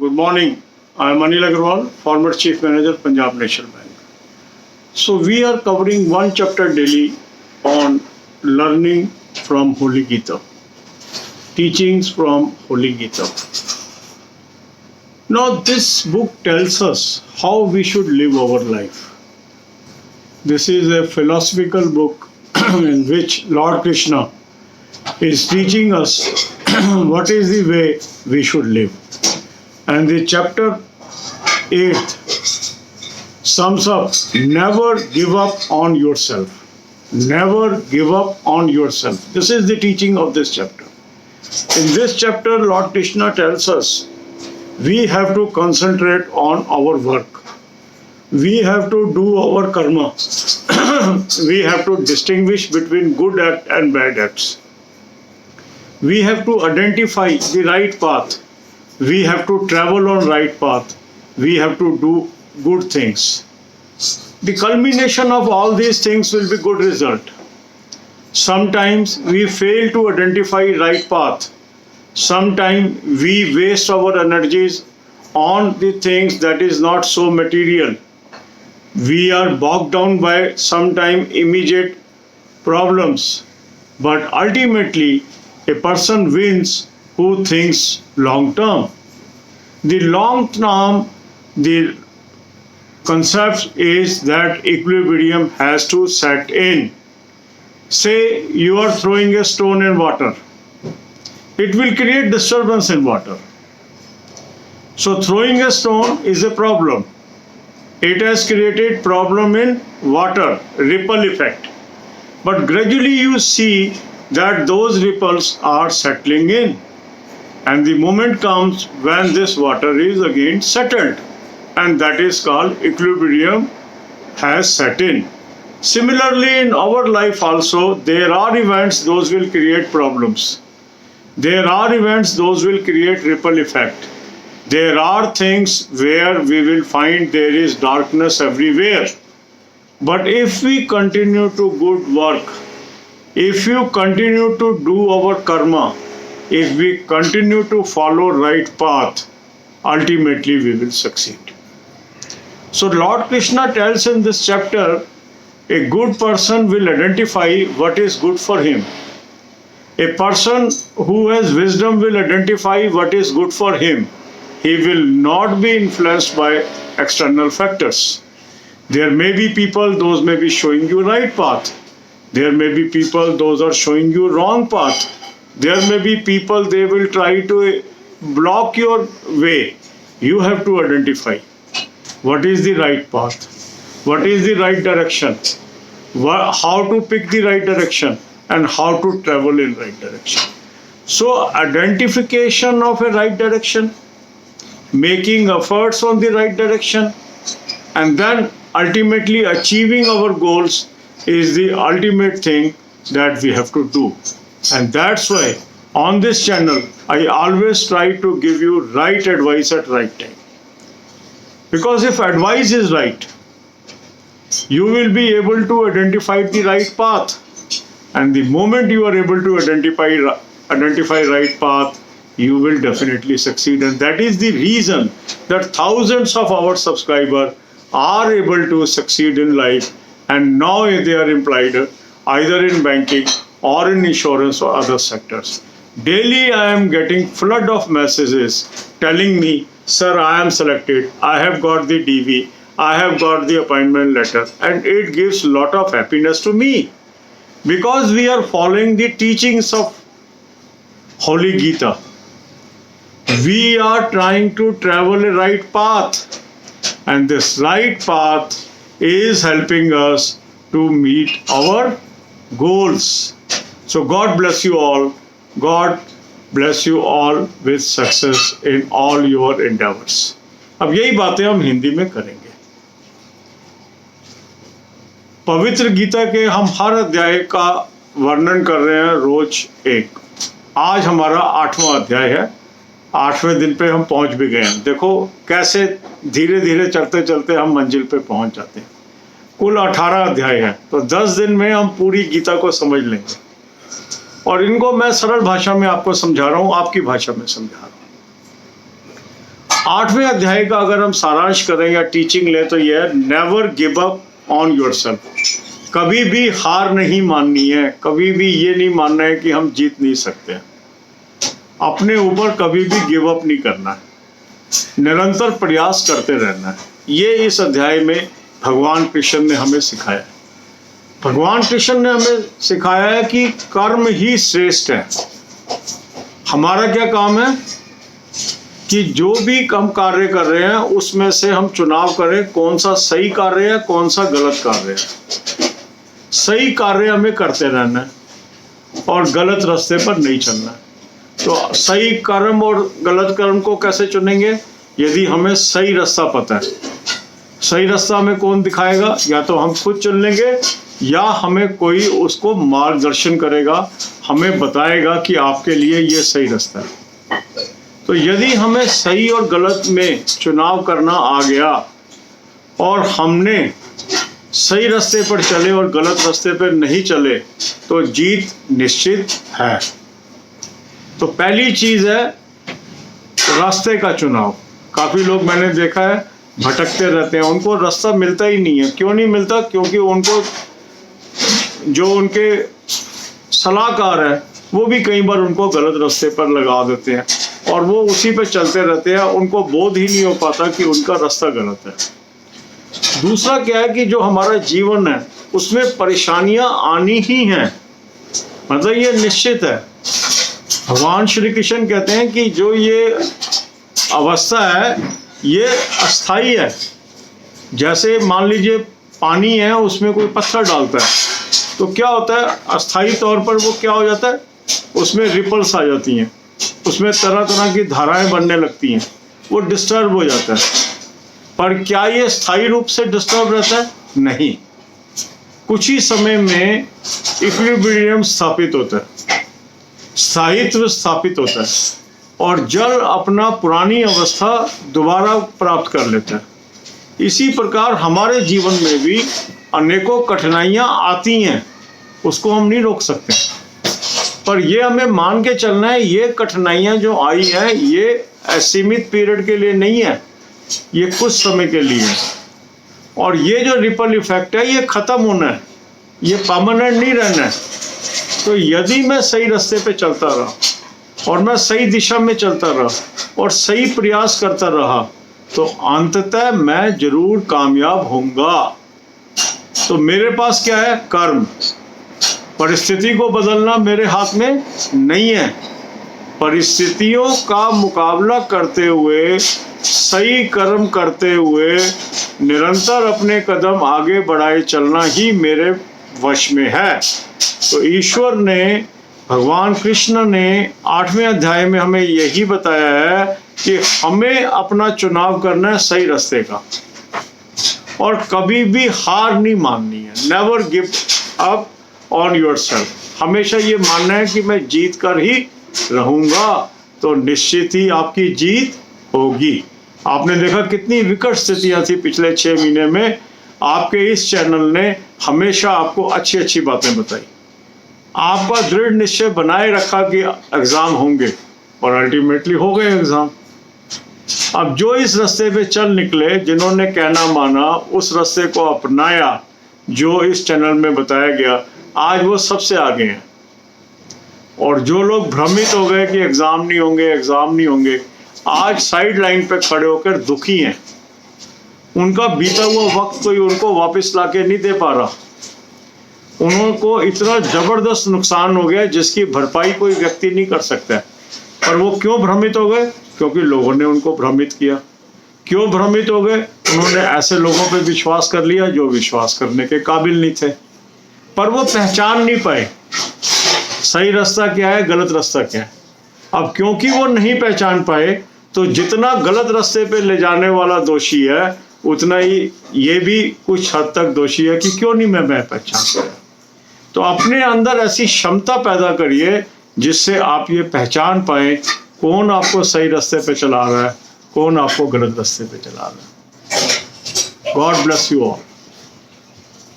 Good morning. I am Anil Agarwal, former Chief Manager, Punjab National Bank. So we are covering one chapter daily on learning from Holy Gita, teachings from Holy Gita. Now this book tells us how we should live our life. This is a philosophical book in which Lord Krishna is teaching us what is the way we should live. And the chapter 8 sums up, never give up on yourself. Never give up on yourself. This is the teaching of this chapter. In this chapter, Lord Krishna tells us we have to concentrate on our work. We have to do our karma. We have to distinguish between good act and bad acts. We have to identify the right path. We have to travel on right path. We have to do good things. The culmination of all these things will be good result. Sometimes we fail to identify right path. Sometimes we waste our energies on the things that is not so material. We are bogged down by sometimes immediate problems. But ultimately, a person wins who thinks long term. The long term, the concept is that equilibrium has to set in. Say you are throwing a stone in water. It will create disturbance in water. So throwing a stone is a problem. It has created problem in water, ripple effect. But gradually you see that those ripples are settling in. And the moment comes when this water is again settled. And that is called equilibrium has set in. Similarly, in our life also, there are events, those will create problems. There are events, those will create ripple effect. There are things where we will find there is darkness everywhere. But if we continue to good work, if you continue to do our karma, if we continue to follow right path, ultimately we will succeed. So Lord Krishna tells in this chapter, a good person will identify what is good for him. A person who has wisdom will identify what is good for him. He will not be influenced by external factors. There may be people, those may be showing you right path. There may be people, those are showing you wrong path. There may be people, they will try to block your way. You have to identify what is the right path, what is the right direction, how to pick the right direction, and how to travel in right direction. So identification of a right direction, making efforts on the right direction, and then ultimately achieving our goals is the ultimate thing that we have to do. And that's why on this channel, I always try to give you right advice at right time. Because if advice is right, you will be able to identify the right path. And the moment you are able to identify right path, you will definitely succeed. And that is the reason that thousands of our subscribers are able to succeed in life. And now they are employed either in banking or in insurance or other sectors. Daily I am getting flood of messages telling me, sir, I am selected, I have got the DV, I have got the appointment letter, and it gives a lot of happiness to me. Because we are following the teachings of Holy Gita. We are trying to travel a right path. And this right path is helping us to meet our goals. So God bless you all. God bless you all with success in all your endeavors. अब यही बातें हम हिंदी में करेंगे. पवित्र गीता के हम हर अध्याय का वर्णन कर रहे हैं रोज एक. आज हमारा 8वां अध्याय है. 8वें दिन पे हम पहुंच भी गए हैं. देखो कैसे धीरे धीरे चलते चलते हम मंजिल पे पहुंच जाते हैं. कुल 18 अध्याय है, तो 10 दिन में हम पूरी गीता को समझ लेंगे. और इनको मैं सरल भाषा में आपको समझा रहा हूं, आपकी भाषा में समझा रहा हूं. 8वें अध्याय का अगर हम सारांश करें या टीचिंग लें तो यह never give up on yourself. कभी भी हार नहीं माननी है, कभी भी ये नहीं मानना है कि हम जीत नहीं सकते। अपने ऊपर कभी भी गिव अप नहीं करना है, निरंतर प्रयास करते रहना है। ये इस अध्याय में भगवान कृष्ण ने हमें सिखाया है। भगवान कृष्ण ने हमें सिखाया है कि कर्म ही श्रेष्ठ है। हमारा क्या काम है कि जो भी हम कार्य कर रहे हैं उसमें से हम चुनाव करें कौन सा सही कार्य है, कौन सा गलत कार्य है। सही कार्य हमें करते रहना है और गलत रास्ते पर नहीं चलना है। तो सही कर्म और गलत कर्म को कैसे चुनेंगे? यदि हमें सही रास्ता पता है। सही रास्ता हमें कौन दिखाएगा? या तो हम खुद चुन लेंगे या हमें कोई उसको मार्गदर्शन करेगा, हमें बताएगा कि आपके लिए ये सही रास्ता है। तो यदि हमें सही और गलत में चुनाव करना आ गया और हमने सही रास्ते पर चले और गलत रास्ते पर नहीं चले तो जीत निश्चित है। तो पहली चीज है रास्ते का चुनाव। काफी लोग मैंने देखा है भटकते रहते हैं, उनको रास्ता मिलता ही नहीं है। क्यों नहीं मिलता? क्योंकि उनको जो उनके सलाहकार है वो भी कई बार उनको गलत रास्ते पर लगा देते हैं और वो उसी पे चलते रहते हैं। उनको बोध ही नहीं हो पाता कि उनका रास्ता गलत है। दूसरा क्या है कि जो हमारा जीवन है उसमें परेशानियां आनी ही हैं, मतलब ये निश्चित है। भगवान श्री कृष्ण कहते हैं कि जो ये अवस्था है ये अस्थाई है। जैसे मान लीजिए पानी है, उसमें कोई पत्थर डालता है तो क्या होता है, अस्थाई तौर पर वो क्या हो जाता है, उसमें रिपल्स आ जाती हैं, उसमें तरह तरह की धाराएं बनने लगती हैं, वो डिस्टर्ब हो जाता है। पर क्या ये स्थायी रूप से डिस्टर्ब रहता है? नहीं, कुछ ही समय में इक्विलिब्रियम स्थापित होता है, स्थायित्व स्थापित होता है और जल अपना पुरानी अवस्था दोबारा प्राप्त कर लेता है। इसी प्रकार हमारे जीवन में भी अनेकों कठिनाइयां आती हैं, उसको हम नहीं रोक सकते, पर ये हमें मान के चलना है ये कठिनाइयां जो आई हैं ये असीमित पीरियड के लिए नहीं है, ये कुछ समय के लिए है। और ये जो रिपल इफेक्ट है ये खत्म होना है, ये परमानेंट नहीं रहना है। तो यदि मैं सही रास्ते पे चलता रहा और मैं सही दिशा में चलता रहा और सही प्रयास करता रहा तो अंततः मैं जरूर कामयाब होऊंगा। तो मेरे पास क्या है? कर्म। परिस्थिति को बदलना मेरे हाथ में नहीं है। परिस्थितियों का मुकाबला करते हुए, सही कर्म करते हुए निरंतर अपने कदम आगे बढ़ाए चलना ही मेरे वश में है। तो ईश्वर ने, भगवान कृष्ण ने 8वें अध्याय में हमें यही बताया है कि हमें अपना चुनाव करना है सही रास्ते का और कभी भी हार नहीं माननी है। Never give up on yourself. हमेशा ये मानना है कि मैं जीत कर ही रहूंगा, तो निश्चित ही आपकी जीत होगी। आपने देखा कितनी विकट स्थितियां थी पिछले 6 महीने में। आपके इस चैनल ने हमेशा आपको अच्छी अच्छी बातें बताई, आपका दृढ़ निश्चय बनाए रखा कि एग्जाम होंगे और अल्टीमेटली हो गए एग्जाम। अब जो इस रास्ते पे चल निकले, जिन्होंने कहना माना, उस रास्ते को अपनाया जो इस चैनल में बताया गया, आज वो सबसे आगे हैं। और जो लोग भ्रमित हो गए कि एग्जाम नहीं होंगे, एग्जाम नहीं होंगे, आज साइड लाइन पे खड़े होकर दुखी हैं। उनका बीता हुआ वक्त कोई उनको वापस लाके नहीं दे पा रहा। उनको इतना जबरदस्त नुकसान हो गया जिसकी भरपाई कोई व्यक्ति नहीं कर सकता है। पर वो क्यों भ्रमित हो गए? क्योंकि लोगों ने उनको भ्रमित किया। क्यों भ्रमित हो गए? उन्होंने ऐसे लोगों पे विश्वास कर लिया जो विश्वास करने के काबिल नहीं थे, पर वो पहचान नहीं पाए सही रास्ता क्या है, गलत रास्ता क्या है। अब क्योंकि वो नहीं पहचान पाए तो जितना गलत रास्ते पे ले जाने वाला दोषी है उतना ही ये भी कुछ हद तक दोषी है कि क्यों नहीं मैं पहचान पाया। तो अपने अंदर ऐसी क्षमता पैदा करिए जिससे आप ये पहचान पाए कौन आपको सही रास्ते पे चला रहा है, कौन आपको गलत रास्ते पे चला रहा है। God bless you all.